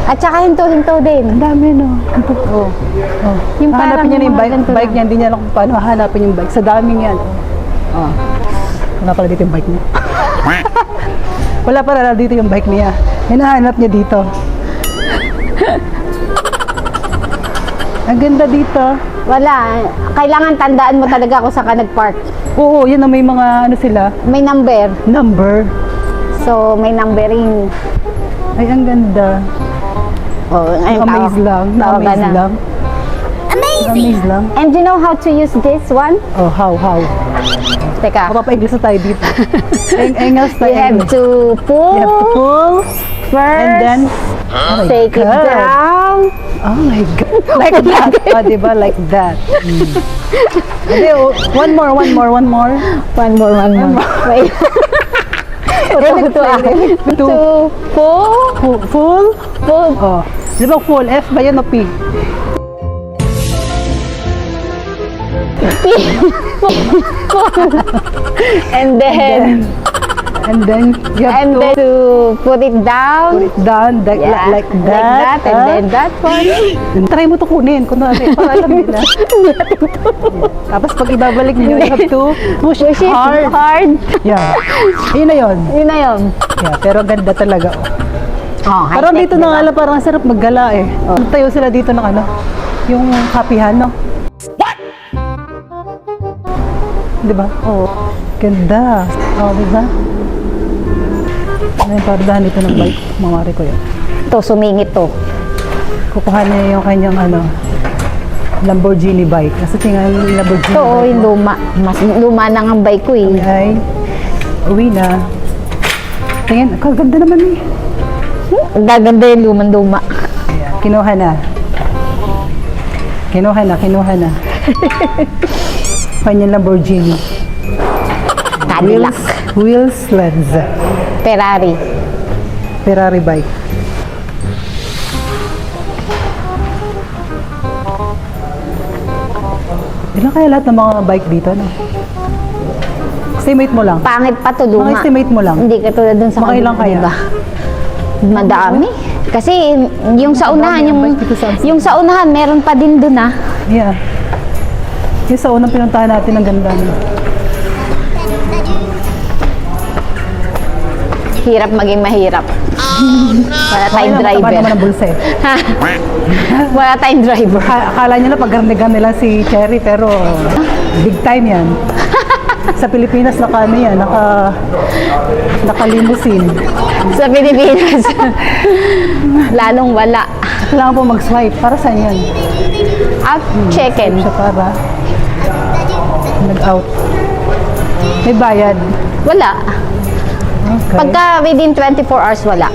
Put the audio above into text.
At saka hinto-hinto din. Ang dami, no? Oh. Oh. Yung Hahanapin niya na yung mga bike, ganito bike lang. niya. Hindi niya alam kung paano hahanapin yung bike. Sa daming yan. Oh. Wala pala dito yung bike niya. Wala pala dito yung bike niya. Hinahanap niya dito. Ang ganda dito. Wala. Kailangan tandaan mo talaga kung saan ka nag-park. Oo, yan na may mga ano sila. May number. Number. So, may numbering. Ay, ang ganda. Oh, ayun, Na-amaze lang. Na-amaze lang. Na-amaze lang. And you know how to use this one? Oh, how? Teka. Mapapa-English na tayo dito. Engels tayo. You have to pull. You have to pull. First. And then, oh my take it God. down. Oh my God. Like that. Oh, diba? Like that. Okay, oh, one more. One more. Wait. To pull. Full? Pull. Oh. Di ba full? F ba yan o P? And then You have to to put it down. put it down like, Yeah, like that. and then that one. Try mo to kunin. Kunwari, para alam nila. Tapos pag ibabalik nyo, you have to push it Push it hard. hard. Yeah. Yun na yun. Yun na yun. Yeah, pero ganda talaga. Oh, Parang high-tech, dito na diba? nga lang, parang sarap maggala eh. Tayo sila dito ng ano, yung kapihan, no? What? Diba? Oh. Ganda. Oh, diba? Ano yung pardahan dito ng bike, mamari ko yun. Ito, sumingit to. Kukuha niya yung kanyang ano, Lamborghini bike. Kasi tingnan yung Lamborghini Ito, oh, bike. yung luma. Mas luma na ang bike ko eh. Ay, uwi na. Tingnan, kaganda naman eh. Ang gaganda yung lumang-luma. Ayan, kinuha na. Kinuha na. Kanyang Lamborghini. Cadillac. Wheels lens. Ferrari bike. Ilan kaya lahat ng mga bike dito, no? Estimate mo lang. Pangit pa to, luma. Mga estimate mo lang. Hindi katulad dun sa Mga ilang kaya? diba? Madami. Kasi yung sa unahan, Madami ang bike dito sa Amsterdam. yung sa unahan, meron pa din dun ah. Yeah. Yung sa unang pinuntahan natin, ang ganda. No? Hirap maging mahirap. Wala tayong Tama driver. naman ang bulsa eh. Wala tayong driver. Akala nyo na pag-garnigan nila si Cherry, pero big time yan. Sa Pilipinas, naka limousine. Sa Pilipinas. Lalong wala. Kailangan po mag-swipe. Para saan yan? Out, check-in. Siya para nag-out. May bayad. Wala. Okay. Pagka within 24 hours, wala.